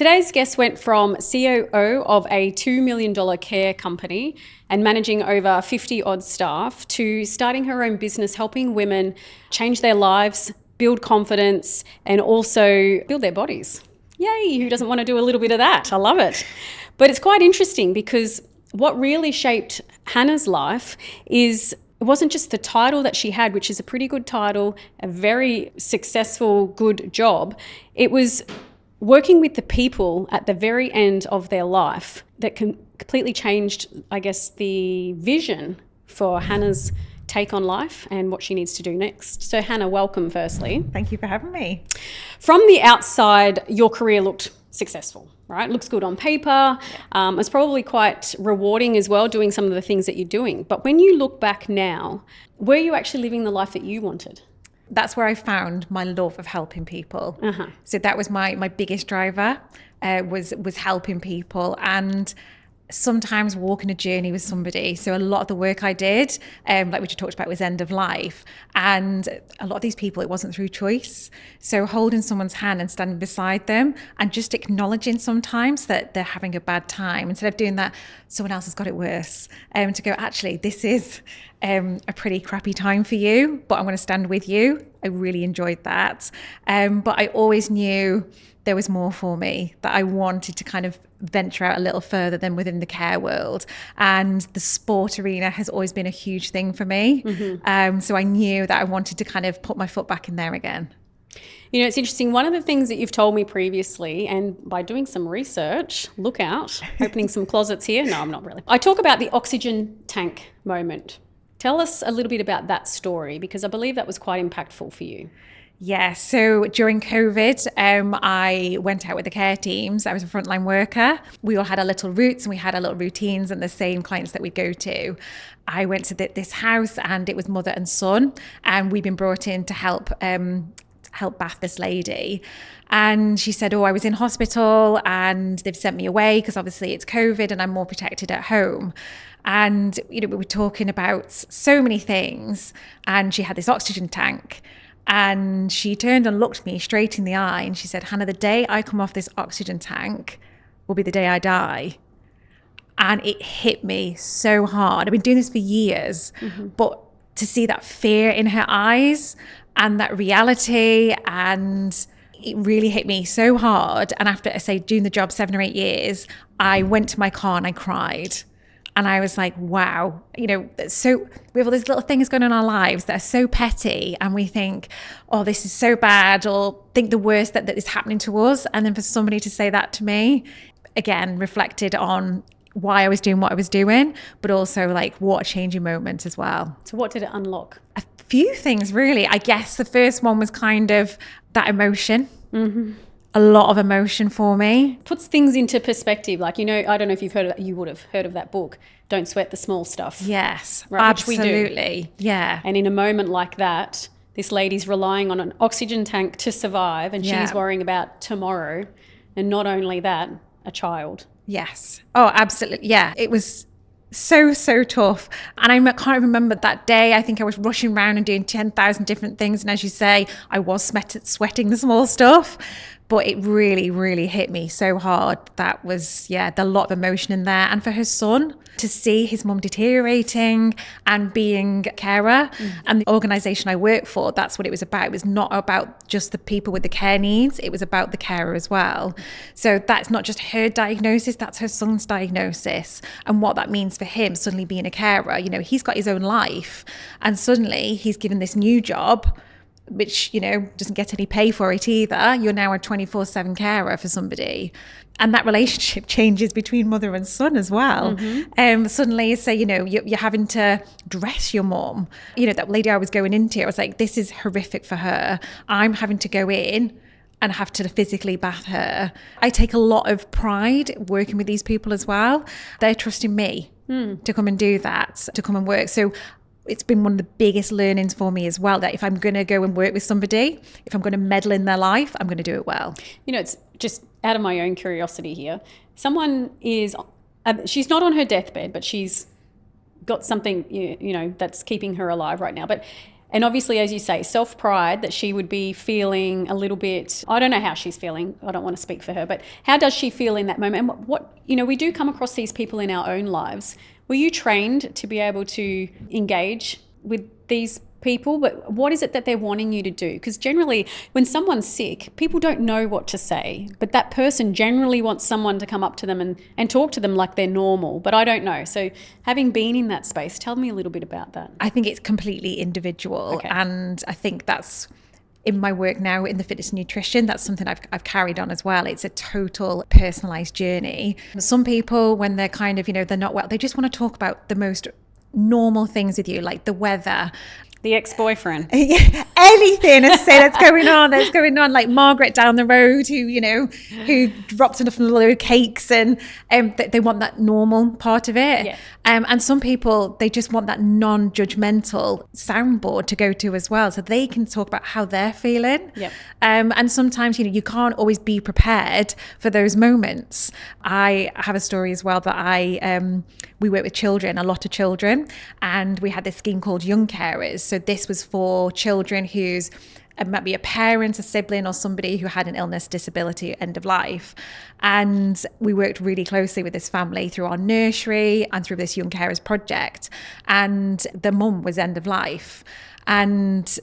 Today's guest went from COO of a $2 million care company and managing over 50 odd staff to starting her own business, helping women change their lives, build confidence, and also build their bodies. Yay, who doesn't want to do a little bit of that? I love it. But it's quite interesting because what really shaped Hannah's life is it wasn't just the title that she had, which is a pretty good title, a very successful, good job. It was working with the people at the very end of their life that completely changed, I guess, the vision for Hannah's take on life and what she needs to do next. So Hannah, welcome firstly. Thank you for having me. From the outside, your career looked successful, right? Looks good on paper. It's probably quite rewarding as well, doing some of the things that you're doing. But when you look back now, were you actually living the life that you wanted? That's where I found my love of helping people. So that was my biggest driver, was helping people, and sometimes walking a journey with somebody. So a lot of the work I did, like we just talked about, was end of life. And a lot of these people, it wasn't through choice. So holding someone's hand and standing beside them and just acknowledging sometimes that they're having a bad time, instead of doing that, someone else has got it worse, to go, actually, this is a pretty crappy time for you, but I'm going to stand with you. I really enjoyed that. But I always knew there was more for me, that I wanted to kind of venture out a little further than within the care world. And the sport arena has always been a huge thing for me. So I knew that I wanted to kind of put my foot back in there again. You know, it's interesting. One of the things that you've told me previously, and by doing some research, look out, opening some closets here. No, I'm not really. I talk about the oxygen tank moment. Tell us a little bit about that story, because I believe that was quite impactful for you. Yeah, so during COVID, I went out with the care teams. I was a frontline worker. We all had our little routes and we had our little routines and the same clients that we go to. I went to this house and it was mother and son, and we've been brought in to help bath this lady. And she said, I was in hospital and they've sent me away because obviously it's COVID and I'm more protected at home. And, we were talking about so many things, and she had this oxygen tank. And she turned and looked me straight in the eye and she said, Hannah, the day I come off this oxygen tank will be the day I die. And it hit me so hard. I've been doing this for years, but to see that fear in her eyes and that reality, and it really hit me so hard. And after, doing the job 7 or 8 years, I went to my car and I cried. And I was like, wow, so we have all these little things going on in our lives that are so petty, and we think, this is so bad, or think the worst that is happening to us. And then for somebody to say that to me, again, reflected on why I was doing what I was doing, but also like what a changing moment as well. So what did it unlock? A few things, really. I guess the first one was kind of that emotion. A lot of emotion for me. Puts things into perspective. Like, I don't know if you've heard of that. You would have heard of that book, Don't Sweat the Small Stuff. Yes, right, absolutely. Which we do. Yeah. And in a moment like that, this lady's relying on an oxygen tank to survive, and she's worrying about tomorrow. And not only that, a child. Yes. Oh, absolutely. Yeah. It was so tough. And I can't remember that day. I think I was rushing around and doing 10,000 different things. And as you say, I was sweating the small stuff. But it really, really hit me so hard. That was, there's a lot of emotion in there. And for her son, to see his mum deteriorating and being a carer, and the organisation I work for, that's what it was about. It was not about just the people with the care needs. It was about the carer as well. So that's not just her diagnosis, that's her son's diagnosis. And what that means for him, suddenly being a carer. He's got his own life. And suddenly he's given this new job, which, doesn't get any pay for it either. You're now a 24/7 carer for somebody. And that relationship changes between mother and son as well. Suddenly, you're having to dress your mom. That lady I was going into, I was like, this is horrific for her. I'm having to go in and have to physically bath her. I take a lot of pride working with these people as well. They're trusting me to come and do that, to come and work. So it's been one of the biggest learnings for me as well, that if I'm going to go and work with somebody, if I'm going to meddle in their life, I'm going to do it well. It's just out of my own curiosity here. Someone is, she's not on her deathbed, but she's got something, that's keeping her alive right now. But And obviously, as you say, self-pride, that she would be feeling a little bit, I don't know how she's feeling. I don't want to speak for her, but how does she feel in that moment? And what we do come across these people in our own lives. Were you trained to be able to engage with these people? But what is it that they're wanting you to do? Because generally when someone's sick, people don't know what to say, but that person generally wants someone to come up to them and talk to them like they're normal. But I don't know. So having been in that space, tell me a little bit about that. I think it's completely individual. Okay. And I think that's in my work now in the fitness and nutrition, that's something I've carried on as well. It's a total personalized journey. Some people, when they're kind of, they're not well, they just want to talk about the most normal things with you, like the weather, the ex-boyfriend, anything that's going on, like Margaret down the road who dropped enough little cakes, and they want that normal part of it. Yeah. And some people, they just want that non-judgmental soundboard to go to as well, so they can talk about how they're feeling. Yep. And sometimes you can't always be prepared for those moments. I have a story as well that we work with children, a lot of children, and we had this scheme called Young Carers. So this was for children whose might be a parent, a sibling, or somebody who had an illness, disability, end of life. And we worked really closely with this family through our nursery and through this Young Carers project. And the mum was end of life. And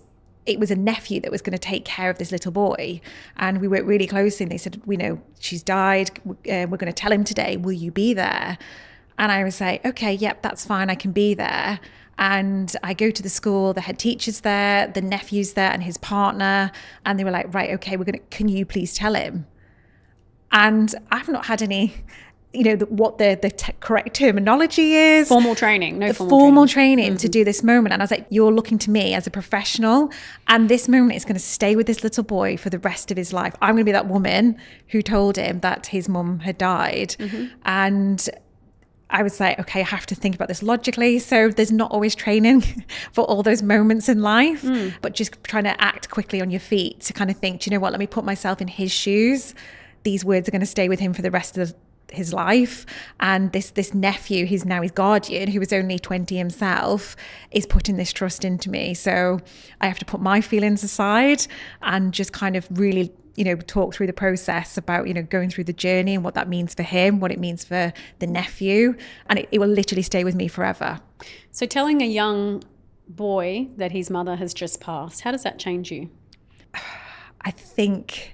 it was a nephew that was going to take care of this little boy. And we worked really closely, and they said, she's died. We're going to tell him today. Will you be there? And I was like, okay, yep, that's fine. I can be there. And I go to the school, the head teacher's there, the nephew's there and his partner. And they were like, right, okay, can you please tell him? And I've not had any, what the correct terminology is. Formal training, formal training to do this moment. And I was like, you're looking to me as a professional. And this moment is going to stay with this little boy for the rest of his life. I'm going to be that woman who told him that his mum had died. And I was like, okay, I have to think about this logically. So there's not always training for all those moments in life, but just trying to act quickly on your feet to kind of think, do you know what, let me put myself in his shoes. These words are going to stay with him for the rest of his life. And this nephew, who's now his guardian, who was only 20 himself, is putting this trust into me. So I have to put my feelings aside and just kind of really talk through the process about, going through the journey and what that means for him, what it means for the nephew. And it will literally stay with me forever. So telling a young boy that his mother has just passed, how does that change you? I think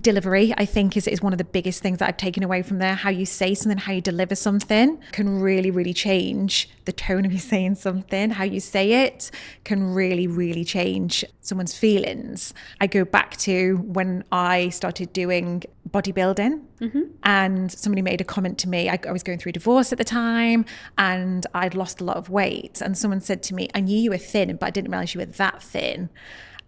delivery, is one of the biggest things that I've taken away from there. How you say something, how you deliver something can really, really change the tone of you saying something. How you say it can really, really change someone's feelings. I go back to when I started doing bodybuilding, and somebody made a comment to me. I was going through a divorce at the time, and I'd lost a lot of weight. And someone said to me, I knew you were thin, but I didn't realize you were that thin.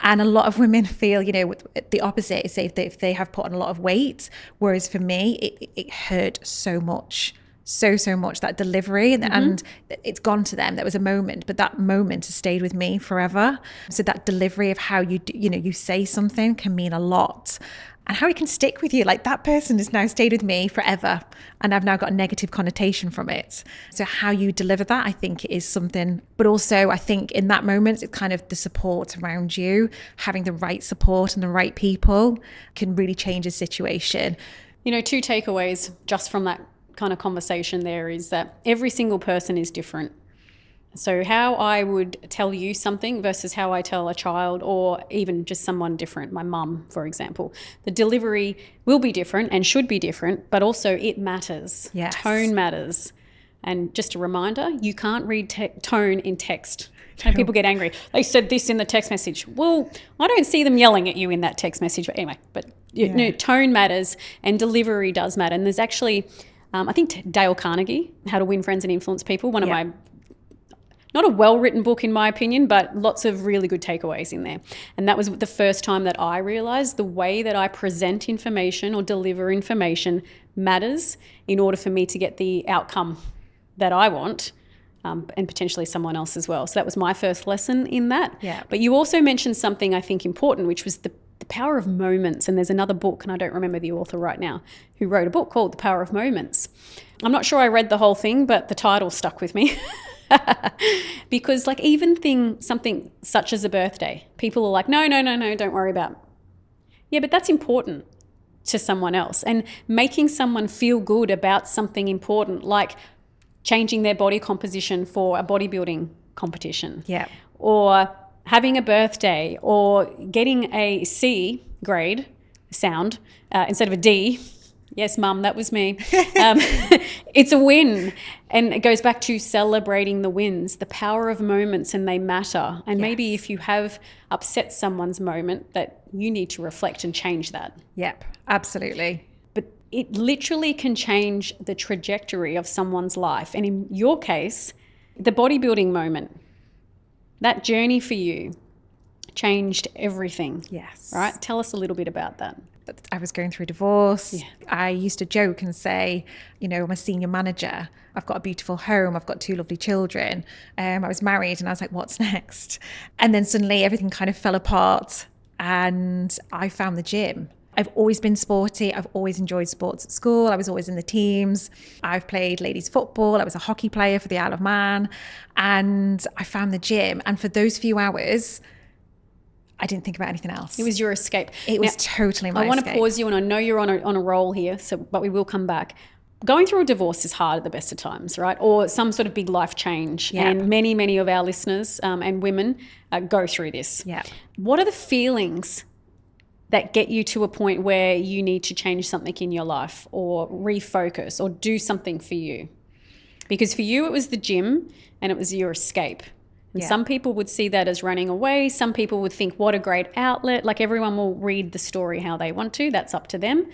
And a lot of women feel, the opposite is if they have put on a lot of weight. Whereas for me, it hurt so much, so much, that delivery, and it's gone to them. That was a moment, but that moment has stayed with me forever. So that delivery of how you say something can mean a lot. And how it can stick with you. Like, that person has now stayed with me forever, and I've now got a negative connotation from it. So how you deliver that, I think, is something. But also, I think in that moment, it's kind of the support around you. Having the right support and the right people can really change a situation. Two takeaways just from that kind of conversation there is that every single person is different. So how I would tell you something versus how I tell a child, or even just someone different, my mum, for example, the delivery will be different and should be different, but also it matters. Yes. Tone matters. And just a reminder, you can't read tone in text. And people get angry. They said this in the text message. Well, I don't see them yelling at you in that text message. But anyway, tone matters and delivery does matter. And there's actually, I think Dale Carnegie, How to Win Friends and Influence People, one of my, not a well-written book in my opinion, but lots of really good takeaways in there. And that was the first time that I realized the way that I present information or deliver information matters in order for me to get the outcome that I want, and potentially someone else as well. So that was my first lesson in that. Yeah. But you also mentioned something I think important, which was the power of moments. And there's another book, and I don't remember the author right now, who wrote a book called The Power of Moments. I'm not sure I read the whole thing, but the title stuck with me. Because like even something such as a birthday, people are like, no, don't worry about it. Yeah, but that's important to someone else. And making someone feel good about something important, like changing their body composition for a bodybuilding competition. Yeah. Or having a birthday, or getting a C grade sound instead of a D. Yes, Mum, that was me. It's a win. And it goes back to celebrating the wins, the power of moments, and they matter. And maybe if you have upset someone's moment, that you need to reflect and change that. Yep, absolutely. But it literally can change the trajectory of someone's life. And in your case, the bodybuilding moment, that journey for you changed everything. Yes. Right? Tell us a little bit about that. I was going through a divorce. Yeah. I used to joke and say, I'm a senior manager. I've got a beautiful home. I've got 2 lovely children. I was married, and I was like, what's next? And then suddenly everything kind of fell apart, and I found the gym. I've always been sporty. I've always enjoyed sports at school. I was always in the teams. I've played ladies football. I was a hockey player for the Isle of Man. And I found the gym. And for those few hours, I didn't think about anything else. It was your escape. It was totally my escape. I want to pause you, and I know you're on a roll here, but we will come back. Going through a divorce is hard at the best of times, right? Or some sort of big life change. Yeah. And many of our listeners and women go through this. Yeah. What are the feelings that get you to a point where you need to change something in your life, or refocus, or do something for you? Because for you, it was the gym, and it was your escape. And some people would see that as running away. Some people would think, what a great outlet. Like, everyone will read the story how they want to. That's up to them.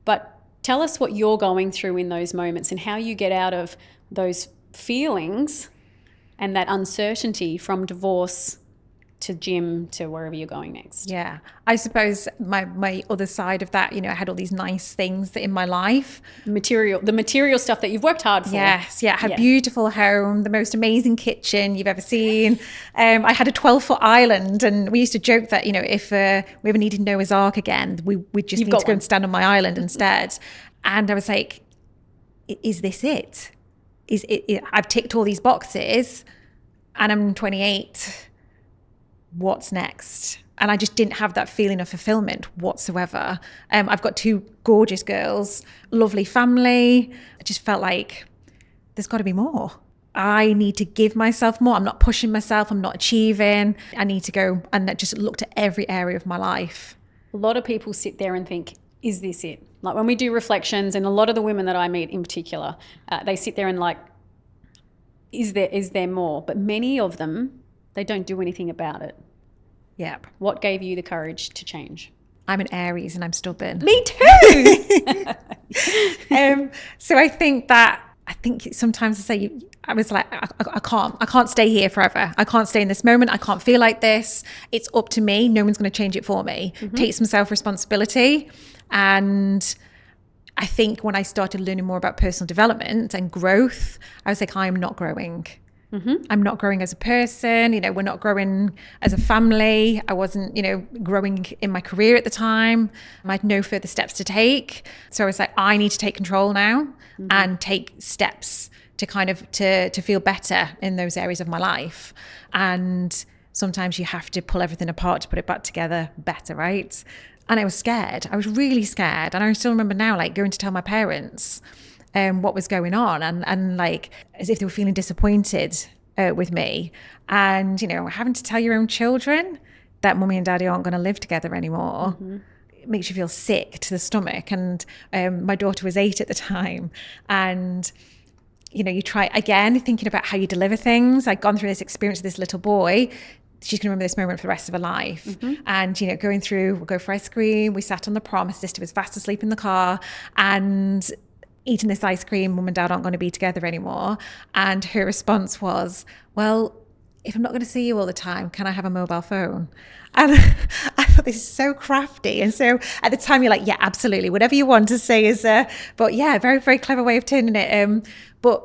But tell us what you're going through in those moments, and how you get out of those feelings and that uncertainty from divorce to gym to wherever you're going next. Yeah. I suppose my other side of that, I had all these nice things in my life. The material stuff that you've worked hard for. Yes. Yeah. I had a beautiful home, the most amazing kitchen you've ever seen. I had a 12-foot island, and we used to joke that, if we ever needed Noah's Ark again, we'd just need to go and stand on my island instead. And I was like, is this it? I've ticked all these boxes, and I'm 28. What's next? And I just didn't have that feeling of fulfillment whatsoever. I've got 2 gorgeous girls, lovely family. I just felt like there's got to be more. I need to give myself more. I'm not pushing myself. I'm not achieving. I need to go and just look at every area of my life. A lot of people sit there and think, is this it? Like, when we do reflections, and a lot of the women that I meet in particular, they sit there and like, is there more? But many of them, they don't do anything about it. Yep. What gave you the courage to change? I'm an Aries, and I'm stubborn. Me too. So I think sometimes I say, I was like, I can't stay here forever. I can't stay in this moment. I can't feel like this. It's up to me. No one's going to change it for me. Mm-hmm. Take some self-responsibility. And I think when I started learning more about personal development and growth, I was like, I'm not growing. Mm-hmm. I'm not growing as a person. We're not growing as a family. I wasn't, growing in my career at the time. I had no further steps to take. So I was like, I need to take control now, mm-hmm. and take steps to kind of to feel better in those areas of my life. And sometimes you have to pull everything apart to put it back together better, right? And I was scared. I was really scared. And I still remember now, like, going to tell my parents what was going on, and like, as if they were feeling disappointed with me. And, having to tell your own children that mummy and daddy aren't going to live together anymore, mm-hmm. It makes you feel sick to the stomach. And my daughter was 8 at the time. And, you try again, thinking about how you deliver things. I'd gone through this experience with this little boy. She's going to remember this moment for the rest of her life. Mm-hmm. And, going through, we'll go for ice cream. We sat on the prom. My sister was fast asleep in the car. And eating this ice cream, mum and dad aren't going to be together anymore. And her response was, well, if I'm not going to see you all the time, can I have a mobile phone? And I thought, this is so crafty. And so at the time, you're like, yeah, absolutely. Whatever you want to say is, but yeah, very, very clever way of turning it. But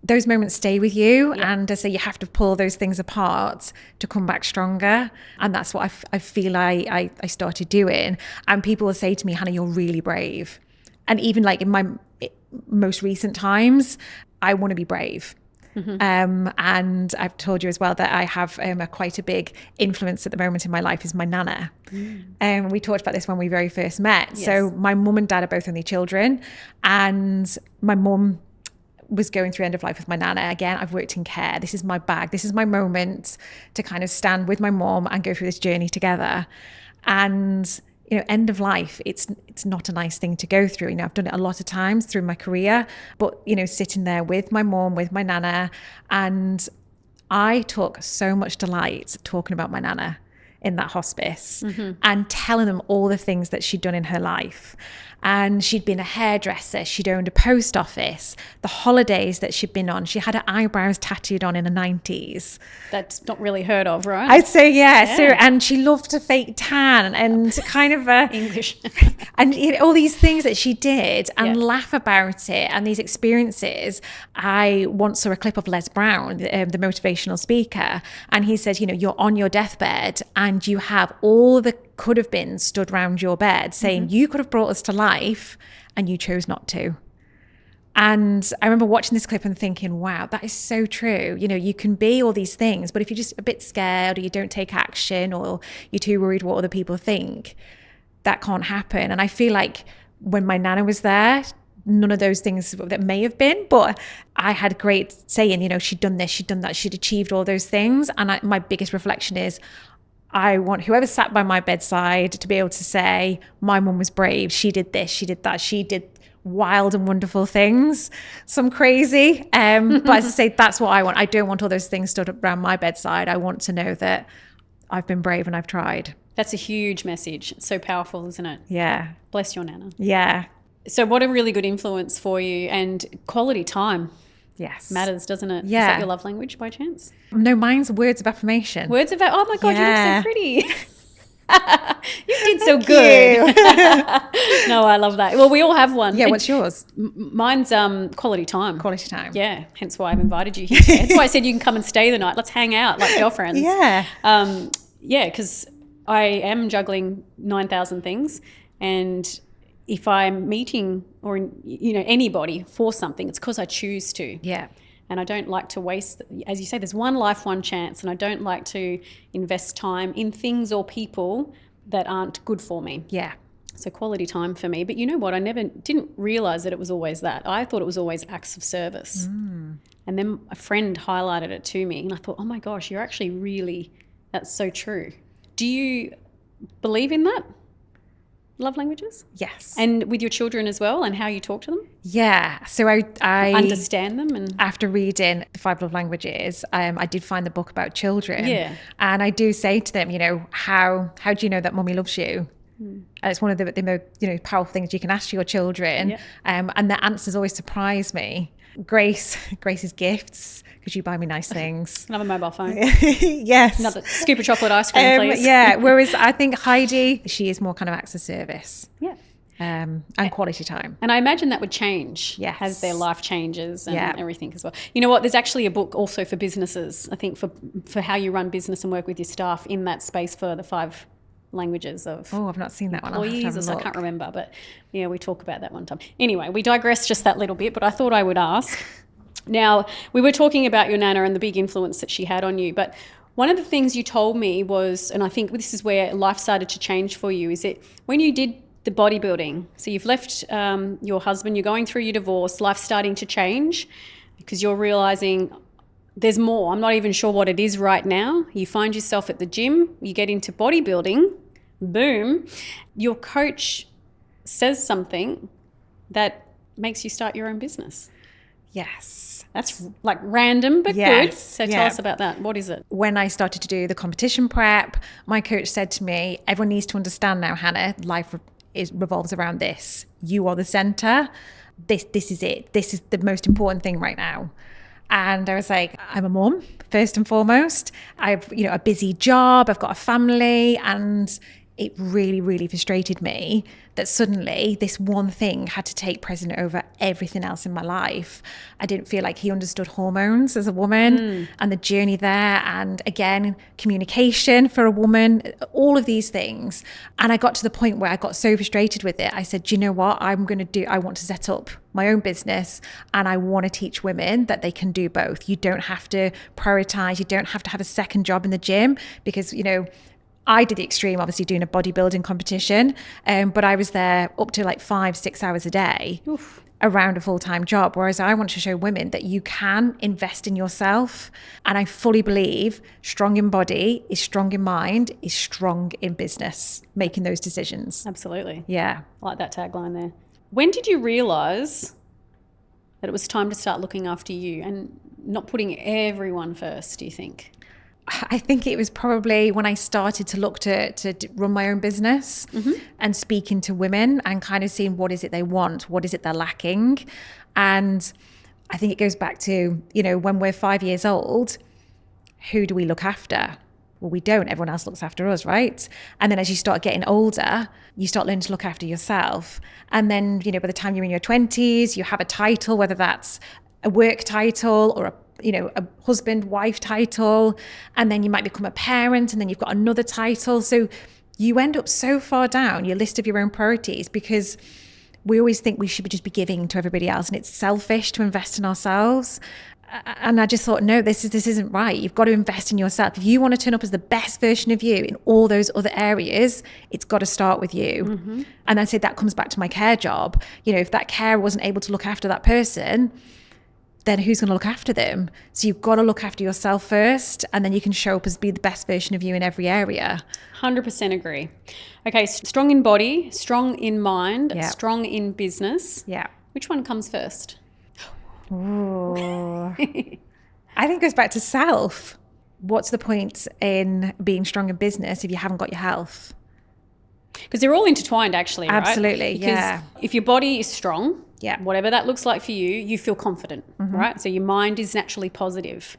those moments stay with you. Yeah. And so you have to pull those things apart to come back stronger. And that's what I feel I started doing. And people will say to me, Hannah, you're really brave. And even like in my most recent times, I want to be brave. And I've told you as well that I have quite a big influence at the moment in my life is my nana. We talked about this when we very first met. Yes. So my mum and dad are both only children, and my mum was going through end of life with my nana. Again, I've worked in care. This is my bag. This is my moment to kind of stand with my mum and go through this journey together. And end of life, it's not a nice thing to go through. I've done it a lot of times through my career, but sitting there with my mom, with my nana, and I took so much delight talking about my nana in that hospice and telling them all the things that she'd done in her life. And she'd been a hairdresser, she'd owned a post office, the holidays that she'd been on. She had her eyebrows tattooed on in the 90s. That's not really heard of, right? I'd say, yeah. So, and she loved to fake tan and kind of English. and all these things that she did and laugh about it and these experiences. I once saw a clip of Les Brown, the motivational speaker, and he said, you're on your deathbed and you have all the could have been stood round your bed saying you could have brought us to life and you chose not to. And I remember watching this clip and thinking, wow, that is so true. You can be all these things, but if you're just a bit scared or you don't take action or you're too worried what other people think, that can't happen. And I feel like when my nana was there, none of those things that may have been, but I had great saying, she'd done this, she'd done that, she'd achieved all those things. And my biggest reflection is, I want whoever sat by my bedside to be able to say, my mum was brave. She did this, she did that. She did wild and wonderful things, some crazy. But as I say, that's what I want. I don't want all those things stood around my bedside. I want to know that I've been brave and I've tried. That's a huge message. It's so powerful, isn't it? Yeah. Bless your nana. Yeah. So what a really good influence for you, and quality time. Yes. Matters, doesn't it? Yeah. Is that your love language by chance? No, mine's words of affirmation. Words of, oh my God, you look so pretty. You did so Thank good. No, I love that. Well, we all have one. Yeah, what's yours? Mine's quality time. Quality time. Yeah, hence why I've invited you here. That's why I said you can come and stay the night. Let's hang out like girlfriends. Yeah. Yeah, because I am juggling 9,000 things, and if I'm meeting or anybody for something, it's because I choose to. Yeah. And I don't like to waste, as you say, there's one life, one chance, and I don't like to invest time in things or people that aren't good for me. Yeah. So quality time for me. But you know what? I didn't realize that it was always that. I thought it was always acts of service. And then a friend highlighted it to me, and I thought, oh my gosh, you're actually really, that's so true. Do you believe in that? Love languages? Yes. And with your children as well, and how you talk to them? Yeah. So I understand them. And after reading the 5 love languages, I did find the book about children. Yeah. And I do say to them, how do you know that mummy loves you? And it's one of the most powerful things you can ask your children. Yeah. And the answers always surprise me. Grace's gifts, because you buy me nice things. another mobile phone. Yes. Another scoop of chocolate ice cream, please. Yeah. Whereas I think Heidi, she is more kind of acts of service. Yeah. And quality time. And I imagine that would change as their life changes and everything as well. You know what? There's actually a book also for businesses, I think, for how you run business and work with your staff in that space for the 5 languages of I've not seen that one. employees. I can't remember, but yeah, we talk about that one time. Anyway, we digress just that little bit, but I thought I would ask. Now, we were talking about your nana and the big influence that she had on you, but one of the things you told me was, and I think this is where life started to change for you, is it when you did the bodybuilding, so you've left your husband, you're going through your divorce, life's starting to change because you're realizing there's more. I'm not even sure what it is right now. You find yourself at the gym, you get into bodybuilding, boom, your coach says something that makes you start your own business. Yes. That's like random, but good. So tell us about that. What is it? When I started to do the competition prep, my coach said to me, everyone needs to understand now, Hannah, life revolves around this. You are the center. This is it. This is the most important thing right now. And I was like, I'm a mom, first and foremost. I've, a busy job. I've got a family. And it really, really frustrated me that suddenly this one thing had to take precedent over everything else in my life. I didn't feel like he understood hormones as a woman and the journey there. And again, communication for a woman, all of these things. And I got to the point where I got so frustrated with it. I said, do you know what I want to set up my own business, and I want to teach women that they can do both. You don't have to prioritize. You don't have to have a second job in the gym, because, I did the extreme, obviously doing a bodybuilding competition, but I was there up to like 5-6 hours a day. Oof. Around a full-time job. Whereas I want to show women that you can invest in yourself. And I fully believe strong in body is strong in mind, is strong in business, making those decisions. Absolutely. Yeah. I like that tagline there. When did you realize that it was time to start looking after you and not putting everyone first, do you think? I think it was probably when I started to look to run my own business, and speaking to women and kind of seeing what is it they want, what is it they're lacking. And I think it goes back to, when we're 5 years old, who do we look after? Well, we don't. Everyone else looks after us, right? And then as you start getting older, you start learning to look after yourself. And then, by the time you're in your 20s, you have a title, whether that's a work title or a husband, wife title, and then you might become a parent, and then you've got another title. So you end up so far down your list of your own priorities, because we always think we should just be giving to everybody else, and it's selfish to invest in ourselves. And I just thought, no, this isn't right. You've got to invest in yourself. If you want to turn up as the best version of you in all those other areas, it's got to start with you. And I say that comes back to my care job. If that carer wasn't able to look after that person, then who's going to look after them? So you've got to look after yourself first, and then you can show up as be the best version of you in every area. 100% agree. Okay, strong in body, strong in mind, Yeah. strong in business. Yeah. Which one comes first? Ooh. I think it goes back to self. What's the point in being strong in business if you haven't got your health? Because they're all intertwined, actually, right? Absolutely, Because yeah. if your body is strong, Yeah. whatever that looks like for you, you feel confident, right? So your mind is naturally positive.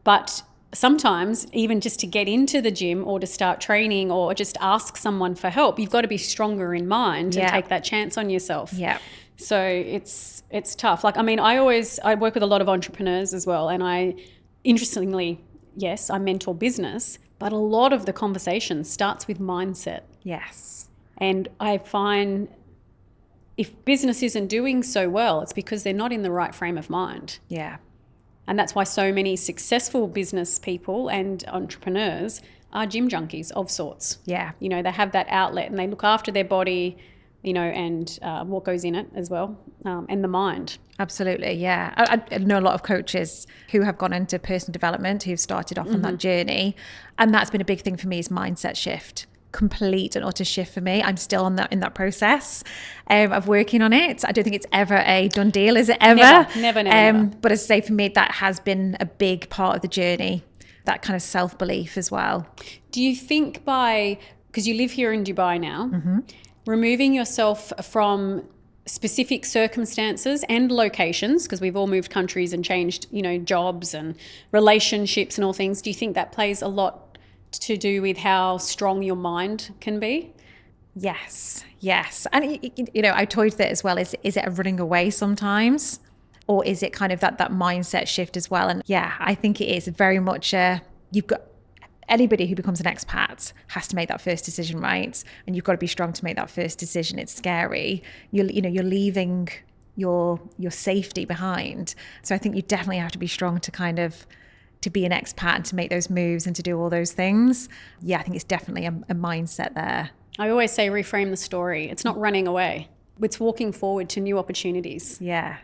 But sometimes, even just to get into the gym or to start training or just ask someone for help, you've got to be stronger in mind Yeah. and take that chance on yourself. Yeah. So it's tough. I work with a lot of entrepreneurs as well, and interestingly, yes, I mentor business, but a lot of the conversation starts with mindset. Yes. And I find if business isn't doing so well, it's because they're not in the right frame of mind. Yeah. And that's why so many successful business people and entrepreneurs are gym junkies of sorts. Yeah. They have that outlet and they look after their body, and what goes in it as well, and the mind. Absolutely, yeah. I know a lot of coaches who have gone into personal development, who've started off on that journey. And that's been a big thing for me, is mindset shift. Complete and utter shift for me. I'm still in that process of working on it. I don't think it's ever a done deal, is it ever? Never. But as I say, for me, that has been a big part of the journey, that kind of self-belief as well. Do you think because you live here in Dubai now, removing yourself from specific circumstances and locations, because we've all moved countries and changed, jobs and relationships and all things, do you think that plays a lot to do with how strong your mind can be? Yes. And, I toyed with it as well. Is it a running away sometimes? Or is it kind of that mindset shift as well? And yeah, I think it is very much, you've got, anybody who becomes an expat has to make that first decision, right? And you've got to be strong to make that first decision. It's scary. You're leaving your safety behind. So I think you definitely have to be strong to kind of, to be an expat and to make those moves and to do all those things. Yeah, I think it's definitely a mindset there. I always say reframe the story. It's not running away. It's walking forward to new opportunities. Yeah.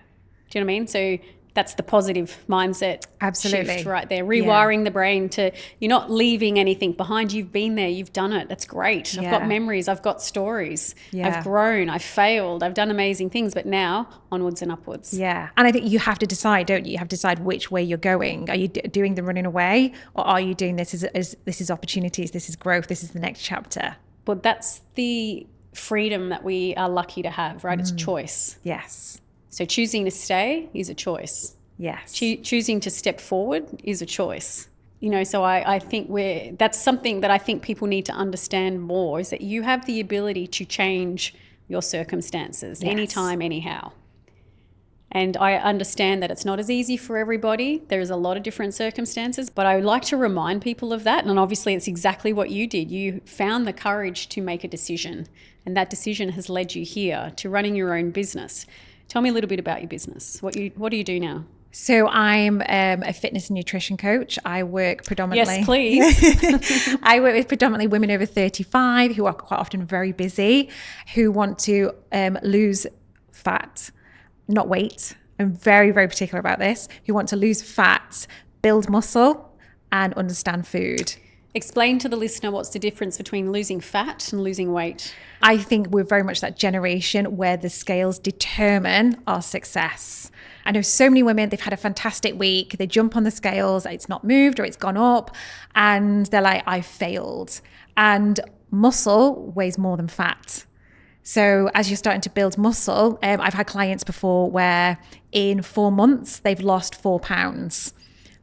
Do you know what I mean? So that's the positive mindset Absolutely. shift right there. Rewiring the brain to, you're not leaving anything behind. You've been there. You've done it. That's great. I've got memories. I've got stories. Yeah. I've grown. I've failed. I've done amazing things. But now onwards and upwards. Yeah. And I think you have to decide, don't you? You have to decide which way you're going. Are you doing the running away, or are you doing this as this is opportunities, this is growth, this is the next chapter? But that's the freedom that we are lucky to have, right? It's choice. Yes. So choosing to stay is a choice. Yes. Choosing to step forward is a choice. So I think that's something that I think people need to understand more, is that you have the ability to change your circumstances anytime, anyhow. And I understand that it's not as easy for everybody. There's a lot of different circumstances, but I would like to remind people of that. And obviously it's exactly what you did. You found the courage to make a decision, and that decision has led you here to running your own business. Tell me a little bit about your business. What do you do now? So I'm a fitness and nutrition coach. I work predominantly... Yes, please. I work with predominantly women over 35 who are quite often very busy, who want to lose fat, not weight. I'm very, very particular about this. Who want to lose fat, build muscle, and understand food. Explain to the listener what's the difference between losing fat and losing weight. I think we're very much that generation where the scales determine our success. I know so many women, they've had a fantastic week. They jump on the scales, it's not moved or it's gone up. And they're like, I failed. And muscle weighs more than fat. So as you're starting to build muscle, I've had clients before where in 4 months, they've lost 4 pounds.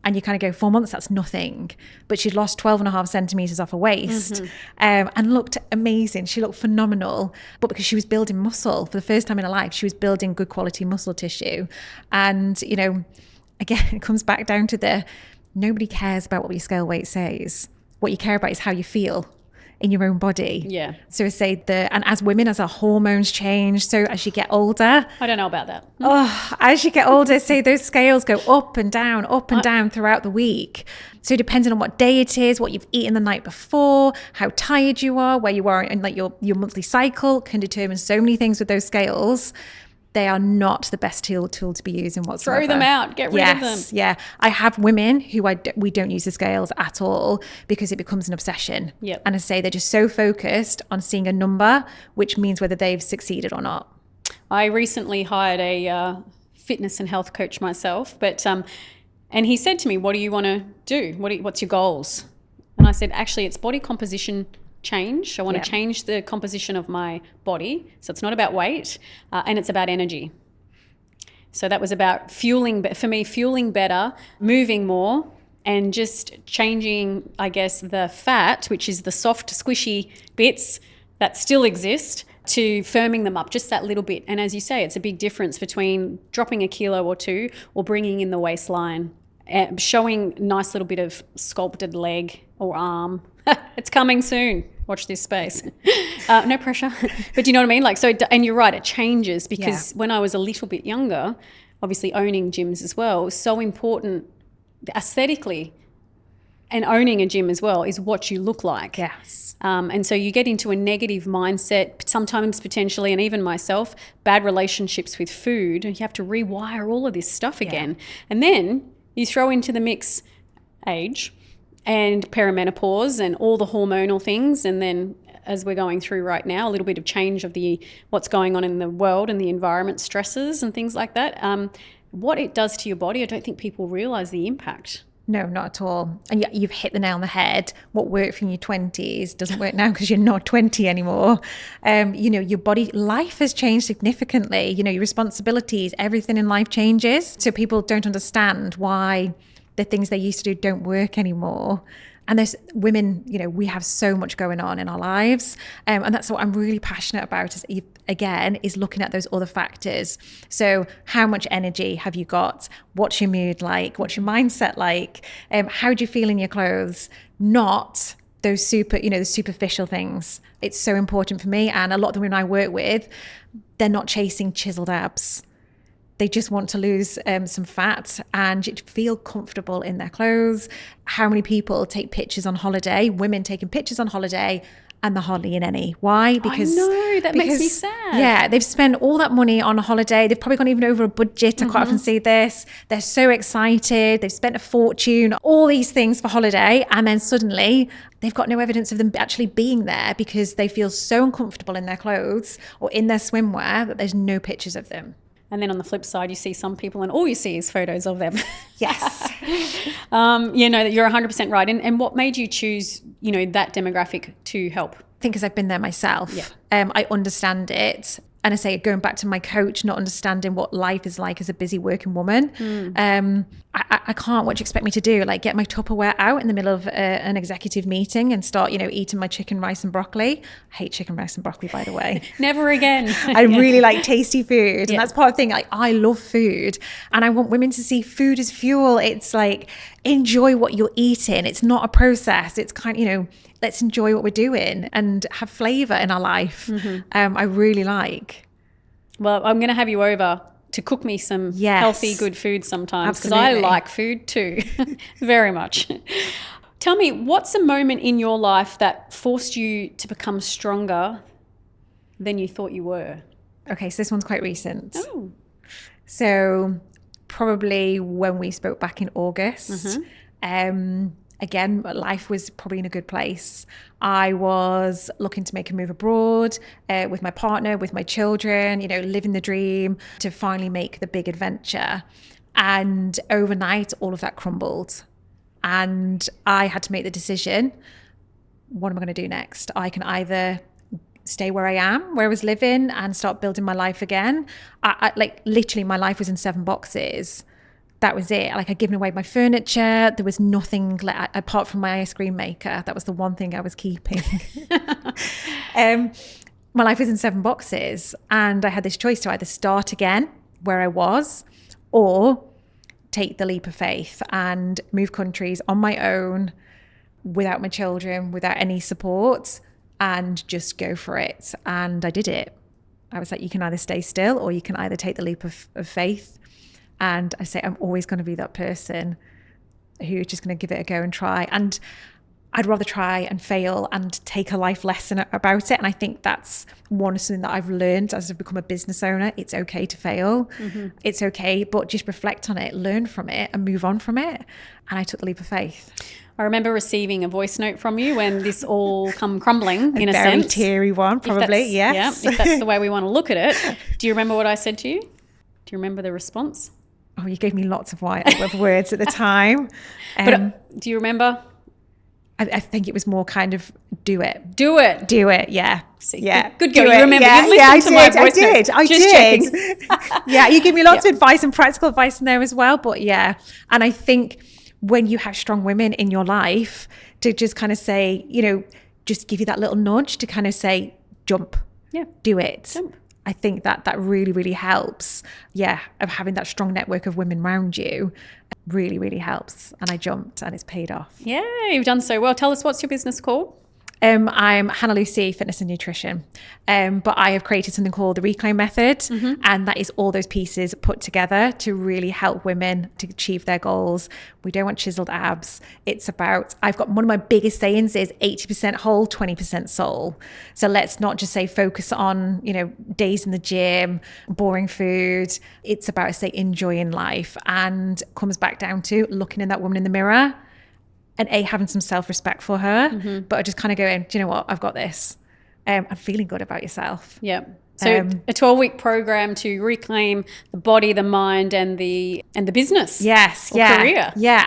And you kind of go, 4 months, that's nothing. But she'd lost 12.5 centimeters off her waist and looked amazing. She looked phenomenal. But because she was building muscle for the first time in her life, she was building good quality muscle tissue. And, you know, again, it comes back down to nobody cares about what your scale weight says. What you care about is how you feel in your own body. Yeah. So I say and as women, as our hormones change, so as you get older. I don't know about that. Oh, as you get older, say those scales go up and down throughout the week. So depending on what day it is, what you've eaten the night before, how tired you are, where you are in like your monthly cycle can determine so many things with those scales. They are not the best tool to be using whatsoever. Throw them out. Get rid of them. Yeah. I have women who we don't use the scales at all because it becomes an obsession. Yep. And I say they're just so focused on seeing a number, which means whether they've succeeded or not. I recently hired a fitness and health coach myself, and he said to me, what do you want to do? What's your goals? And I said, actually, it's body composition change. I want to change the composition of my body. So it's not about weight and it's about energy. So that was about fueling better, moving more, and just changing, I guess, the fat, which is the soft, squishy bits that still exist, to firming them up just that little bit. And as you say, it's a big difference between dropping a kilo or two or bringing in the waistline, showing nice little bit of sculpted leg or arm. It's coming soon. Watch this space. No pressure. But do you know what I mean? Like, so, and you're right, it changes because when I was a little bit younger, obviously owning gyms as well, was so important aesthetically, and owning a gym as well is what you look like. Yes. And so you get into a negative mindset, sometimes potentially, and even myself, bad relationships with food. You have to rewire all of this stuff again. And then you throw into the mix age and perimenopause and all the hormonal things. And then as we're going through right now, a little bit of change of what's going on in the world and the environment stresses and things like that. What it does to your body, I don't think people realize the impact. No, not at all. And you've hit the nail on the head. What worked in your 20s doesn't work now because you're not 20 anymore. Your body, life has changed significantly. Your responsibilities, everything in life changes. So people don't understand why the things they used to do don't work anymore. And there's women, we have so much going on in our lives. And that's what I'm really passionate about is looking at those other factors. So how much energy have you got? What's your mood like? What's your mindset like? How do you feel in your clothes? Not those the superficial things. It's so important for me. And a lot of the women I work with, they're not chasing chiseled abs. They just want to lose some fat and feel comfortable in their clothes. How many people take pictures on holiday, women taking pictures on holiday, and they're hardly in any. Why? Because I know, that makes me sad. Yeah, they've spent all that money on a holiday. They've probably gone even over a budget. I quite often see this. They're so excited. They've spent a fortune, all these things for holiday. And then suddenly they've got no evidence of them actually being there because they feel so uncomfortable in their clothes or in their swimwear that there's no pictures of them. And then on the flip side, you see some people and all you see is photos of them. Yes. That you're 100% right. And what made you choose, that demographic to help? I think because I've been there myself. Yeah. I understand it. And I say, going back to my coach, not understanding what life is like as a busy working woman. I can't, what do you expect me to do? Like get my Tupperware out in the middle of an executive meeting and start, eating my chicken, rice and broccoli. I hate chicken, rice and broccoli, by the way. Never again. I really like tasty food. And that's part of the thing. Like I love food and I want women to see food as fuel. It's like, enjoy what you're eating. It's not a process. It's kind of, let's enjoy what we're doing and have flavor in our life. I really like. Well, I'm going to have you over to cook me some Yes. healthy, good food sometimes, because I Absolutely. like food too, very much. Tell me, what's a moment in your life that forced you to become stronger than you thought you were? Okay, so this one's quite recent. Oh. So probably when we spoke back in August, again, life was probably in a good place. I was looking to make a move abroad with my partner, with my children, living the dream to finally make the big adventure. And overnight, all of that crumbled. And I had to make the decision, what am I going to do next? I can either stay where I am, where I was living, and start building my life again. I like literally my life was in 7 boxes. That was it. Like I'd given away my furniture. There was nothing apart from my ice cream maker. That was the one thing I was keeping. My life was in 7 boxes, and I had this choice to either start again where I was or take the leap of faith and move countries on my own without my children, without any support, and just go for it. And I did it. I was like, you can either stay still or you can either take the leap of faith. And I say, I'm always going to be that person who's just going to give it a go and try. And I'd rather try and fail and take a life lesson about it. And I think that's something that I've learned as I've become a business owner. It's okay to fail. Mm-hmm. It's okay, but just reflect on it, learn from it and move on from it. And I took the leap of faith. I remember receiving a voice note from you when this all come crumbling in a sense. Very teary one, probably, yes. Yeah, if that's the way we want to look at it. Do you remember what I said to you? Do you remember the response? Oh, you gave me lots of words at the time. But do you remember? I think it was more kind of do it. Do it. Do it, yeah. See, yeah. Good girl. You remember. Yeah, you listened to my voice notes. I did. Yeah, you give me lots of advice and practical advice in there as well. But yeah, and I think when you have strong women in your life to just kind of say, just give you that little nudge to kind of say, jump. Yeah. Do it. Jump. I think that really, really helps. Yeah, of having that strong network of women around you really, really helps. And I jumped and it's paid off. Yeah, you've done so well. Tell us, what's your business called? I'm Hannah Lucy Fitness and Nutrition, but I have created something called the Reclaim Method, and that is all those pieces put together to really help women to achieve their goals. We don't want chiseled abs. It's about, I've got one of my biggest sayings is 80% whole, 20% soul. So let's not just say focus on, days in the gym, boring food. It's about, say, enjoying life, and comes back down to looking in that woman in the mirror and having some self-respect for her, but just kind of going, do you know what? I've got this. And feeling good about yourself. Yeah. So a 12-week program to reclaim the body, the mind, and the business. Yes. Or career. Yeah.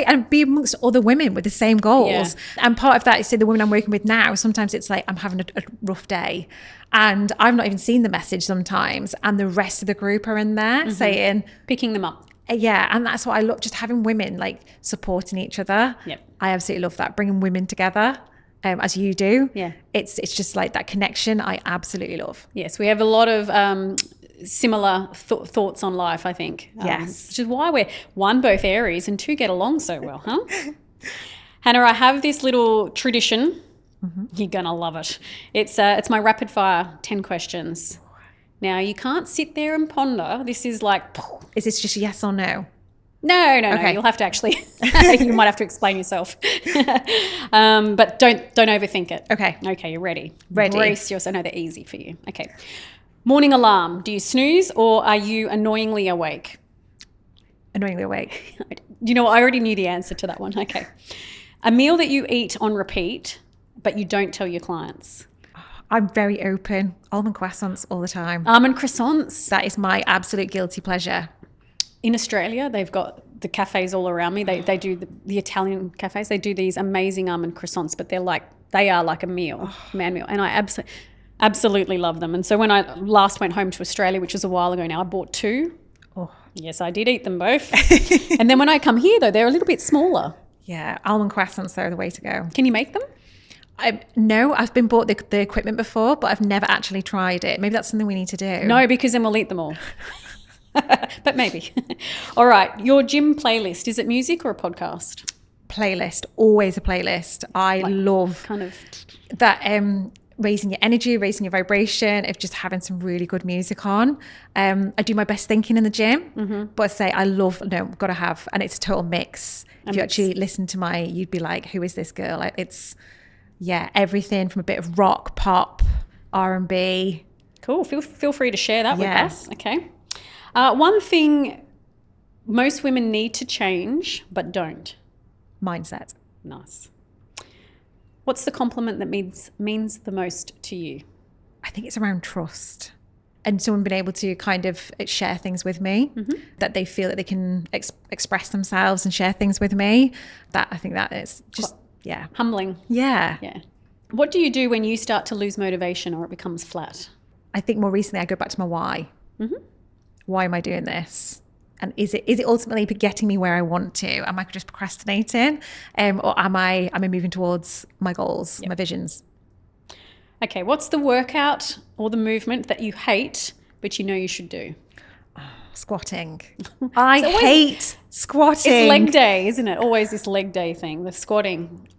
And be amongst other women with the same goals. Yeah. And part of that is, say, the women I'm working with now, sometimes it's like I'm having a rough day and I've not even seen the message sometimes. And the rest of the group are in there saying, picking them up. Yeah, and that's what I love, just having women like supporting each other. Yep. I absolutely love that, bringing women together as you do. Yeah. It's just like that connection I absolutely love. Yes, we have a lot of similar thoughts on life, I think. Yes. Which is why we're, 1, both Aries, and 2, get along so well, huh? Hannah, I have this little tradition. You're going to love it. It's my rapid fire 10 questions. Now, you can't sit there and ponder. This is like... Is this just yes or no? No. Okay. You'll have to actually... you might have to explain yourself. But don't overthink it. Okay. Okay, you're ready. Ready. Brace yourself. No, they're easy for you. Okay. Morning alarm. Do you snooze or are you annoyingly awake? Annoyingly awake. You know what? I already knew the answer to that one. Okay. A meal that you eat on repeat, but you don't tell your clients. I'm very open. Almond croissants all the time. Almond croissants. That is my absolute guilty pleasure. In Australia, they've got the cafes all around me. They do the Italian cafes. They do these amazing almond croissants, but they are like a meal, man meal. And I absolutely love them. And so when I last went home to Australia, which was a while ago now, I bought 2. Oh. Yes, I did eat them both. And then when I come here, though, they're a little bit smaller. Yeah, almond croissants are the way to go. Can you make them? No, I've been bought the equipment before, but I've never actually tried it. Maybe that's something we need to do. No, because then we'll eat them all. But maybe. All right. Your gym playlist, is it music or a podcast? Playlist, always a playlist. I love kind of that raising your energy, raising your vibration, of just having some really good music on. I do my best thinking in the gym, but I say gotta have, and it's a total mix. If you actually listen to you'd be like, who is this girl? Like, it's, everything from a bit of rock, pop, R&B. Cool. Feel free to share that with us. Okay. One thing most women need to change, but don't. Mindset. Nice. What's the compliment that means the most to you? I think it's around trust, and someone being able to kind of share things with me, that they feel that they can express themselves and share things with me. That, I think that is just, humbling. Yeah. What do you do when you start to lose motivation or it becomes flat? I think more recently I go back to my why. Why am I doing this? And is it ultimately getting me where I want to? Am I just procrastinating? Or am I moving towards my goals, my visions? Okay, what's the workout or the movement that you hate, but you know you should do? Squatting. I hate squatting. It's leg day, isn't it? Always this leg day thing, the squatting.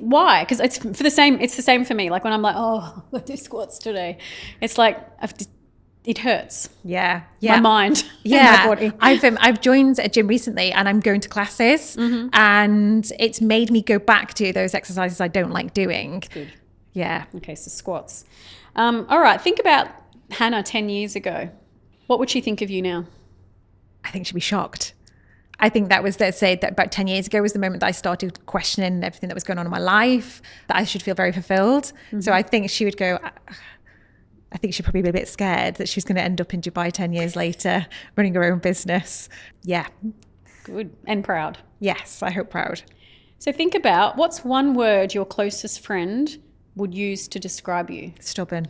Why? Because it's the same for me. Like when I'm like, oh, I'll do squats today. It's like, it hurts. Yeah. My mind. Yeah. My body. I've joined a gym recently and I'm going to classes, and it's made me go back to those exercises I don't like doing. Good. Yeah. Okay, so squats. All right, think about Hannah 10 years ago. What would she think of you now? I think she'd be shocked. I think that was, let's say, that about 10 years ago was the moment that I started questioning everything that was going on in my life, that I should feel very fulfilled. So I think she would go, I think she'd probably be a bit scared that she was going to end up in Dubai 10 years later, running her own business. Yeah. Good. And proud. Yes, I hope proud. So think about, what's one word your closest friend would use to describe you? Stubborn.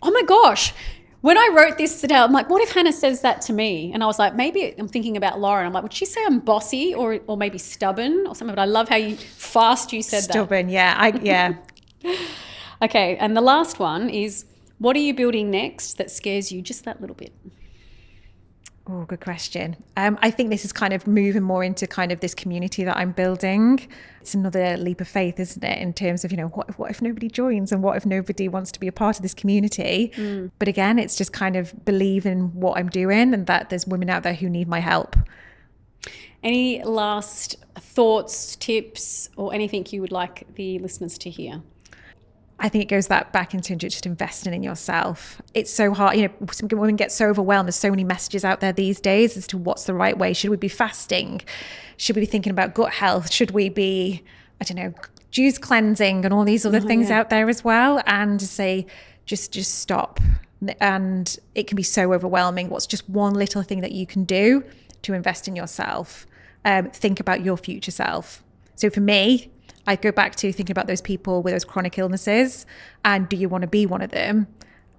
Oh my gosh. When I wrote this today, I'm like, what if Hannah says that to me? And I was like, maybe I'm thinking about Lauren. I'm like, would she say I'm bossy or maybe stubborn or something? But I love how fast you said stubborn, that. Yeah. Okay, and the last one is, what are you building next that scares you just that little bit? Oh, good question. I think this is kind of moving more into kind of this community that I'm building. It's another leap of faith, isn't it? In terms of, what if nobody joins and what if nobody wants to be a part of this community? But again, it's just kind of believe in what I'm doing and that there's women out there who need my help. Any last thoughts, tips, or anything you would like the listeners to hear? I think it goes back into just investing in yourself. It's so hard. Some women get so overwhelmed. There's so many messages out there these days as to what's the right way. Should we be fasting? Should we be thinking about gut health? Should we be, juice cleansing and all these other things out there as well? And to say, just stop. And it can be so overwhelming. What's just one little thing that you can do to invest in yourself? Think about your future self. So for me, I go back to thinking about those people with those chronic illnesses, and do you want to be one of them,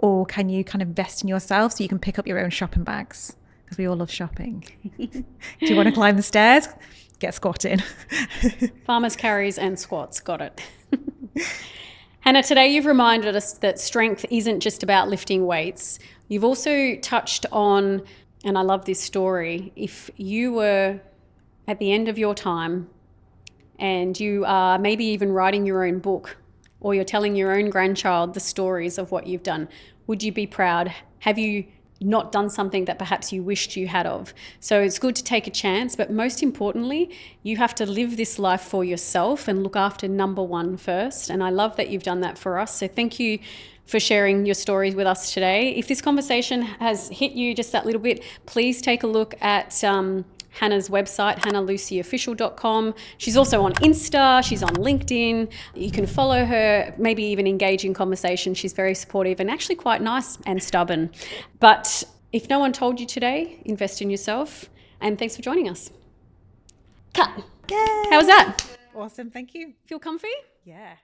or can you kind of invest in yourself so you can pick up your own shopping bags, because we all love shopping. Do you want to climb the stairs? Get squatting. Farmers carries and squats. Got it. Hannah, today you've reminded us that strength isn't just about lifting weights. You've also touched on, and I love this story, if you were at the end of your time and you are maybe even writing your own book, or you're telling your own grandchild the stories of what you've done, would you be proud? Have you not done something that perhaps you wished you had of? So it's good to take a chance, but most importantly, you have to live this life for yourself and look after number one first. And I love that you've done that for us. So thank you for sharing your stories with us today. If this conversation has hit you just that little bit, please take a look at Hannah's website, hannahlucyofficial.com. She's also on Insta, she's on LinkedIn. You can follow her, maybe even engage in conversation. She's very supportive and actually quite nice and stubborn. But if no one told you today, invest in yourself. And thanks for joining us. Cut. Yay. How was that? Awesome, thank you. Feel comfy? Yeah.